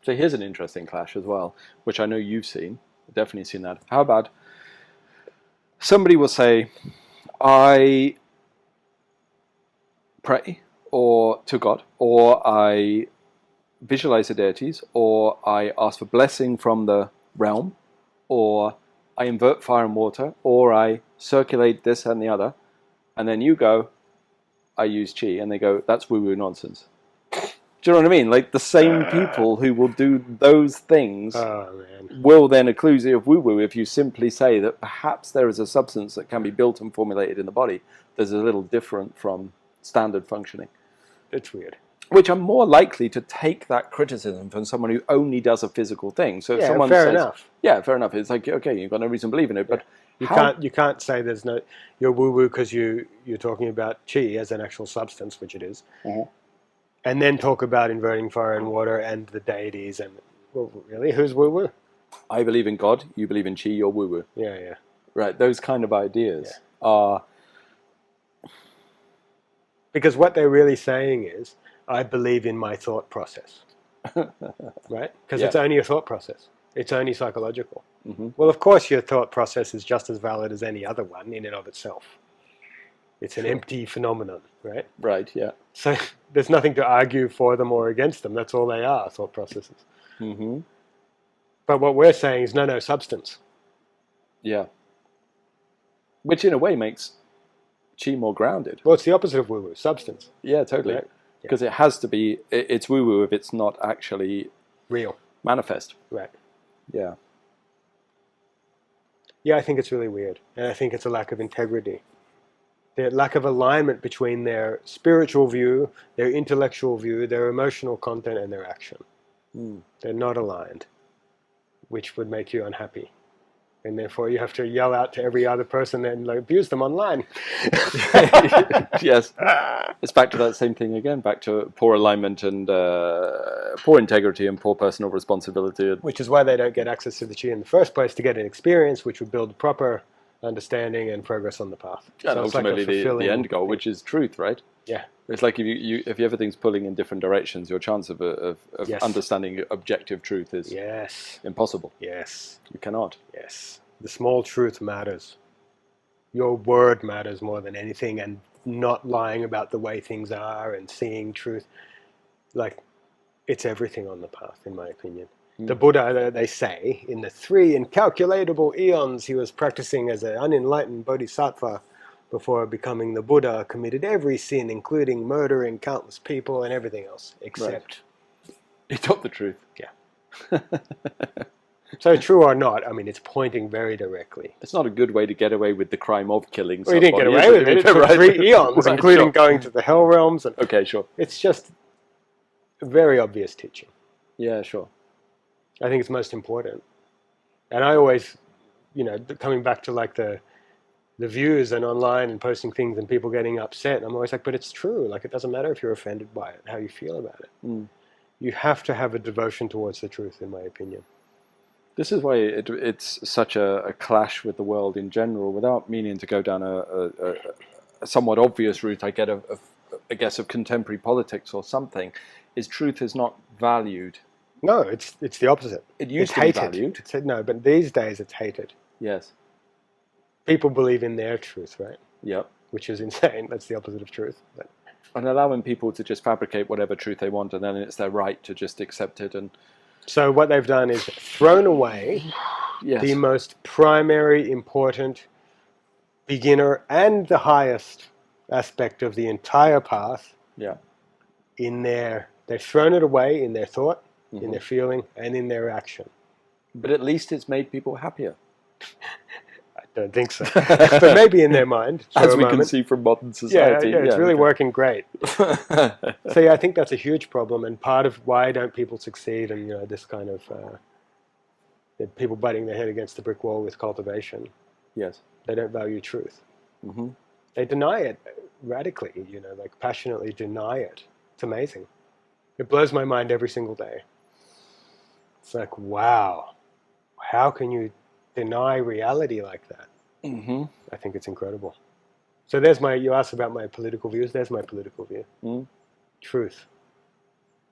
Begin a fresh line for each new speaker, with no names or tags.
So here's an interesting clash as well, which I know you've seen. Definitely seen that. How about somebody will say, I pray or to God, or I visualize the deities, or I ask for blessing from the realm, or I invert fire and water, or I circulate this and the other, and then you go, I use chi, and they go, that's woo-woo nonsense. Do you know what I mean? Like the same people who will do those things will then accuse you of woo-woo if you simply say that perhaps there is a substance that can be built and formulated in the body that's a little different from standard functioning.
It's weird.
Which are more likely to take that criticism from someone who only does a physical thing. So if someone
fair
says,
enough.
Yeah, fair enough. It's like, okay, you've got no reason to believe in it, but
you can't say there's no you're woo-woo because you're talking about chi as an actual substance, which it is, and then talk about inverting fire and water and the deities and well, really, who's woo-woo?
I believe in God, you believe in chi, you're woo-woo.
Yeah.
Right, those kind of ideas are...
Because what they're really saying is, I believe in my thought process. Right? Because it's only a thought process. It's only psychological. Well, of course, your thought process is just as valid as any other one in and of itself. It's an empty phenomenon, right?
Right, yeah.
So there's nothing to argue for them or against them. That's all they are, thought processes. But what we're saying is no substance.
Yeah. Which in a way makes chi more grounded.
Well, it's the opposite of woo-woo, substance.
Yeah, totally. Because it has to be, it's woo-woo if it's not actually
real,
manifest.
Right.
Yeah.
Yeah, I think it's really weird. And I think it's a lack of integrity. The lack of alignment between their spiritual view, their intellectual view, their emotional content, and their action. They're not aligned, which would make you unhappy. And therefore you have to yell out to every other person and abuse them online.
Yes. It's back to that same thing again, back to poor alignment and poor integrity and poor personal responsibility.
Which is why they don't get access to the chi in the first place, to get an experience which would build proper understanding and progress on the path.
And so ultimately the end goal, which is truth, right?
Yeah.
It's like if everything's pulling in different directions, your chance of understanding objective truth is impossible.
Yes.
You cannot.
Yes. The small truth matters. Your word matters more than anything, and not lying about the way things are and seeing truth. Like, it's everything on the path, in my opinion. The Buddha, they say, in the 3 incalculable eons he was practicing as an unenlightened bodhisattva before becoming the Buddha, committed every sin, including murdering countless people and everything else, except...
He taught the truth.
Yeah. So true or not, I mean, it's pointing very directly.
It's not a good way to get away with the crime of killing
Well, he
somebody.
didn't get away with it for 3 eons, including going to the hell realms. And
okay, sure.
It's just a very obvious teaching.
Yeah, sure.
I think it's most important. And I always, coming back to like the views and online and posting things and people getting upset, I'm always like, but it's true. Like, it doesn't matter if you're offended by it, how you feel about it. You have to have a devotion towards the truth, in my opinion.
This is why it's such a clash with the world in general, without meaning to go down a somewhat obvious route, I guess, of contemporary politics or something, is truth is not valued.
No, it's the opposite.
It used to be valued.
No, but these days it's hated.
Yes.
People believe in their truth, right?
Yep.
Which is insane. That's the opposite of truth. But...
And allowing people to just fabricate whatever truth they want, and then it's their right to just accept it. And
so what they've done is thrown away the most primary, important, beginner, and the highest aspect of the entire path.
Yeah.
They've thrown it away in their thought, in their feeling, and in their action.
But at least it's made people happier.
I don't think so. But maybe in their mind.
As we can see from modern society.
Yeah, it's really working great. So yeah, I think that's a huge problem, and part of why don't people succeed in this kind of people butting their head against the brick wall with cultivation.
Yes.
They don't value truth. They deny it radically, like passionately deny it. It's amazing. It blows my mind every single day. It's like, wow, how can you deny reality like that? I think it's incredible. So you asked about my political views, there's my political view. Truth.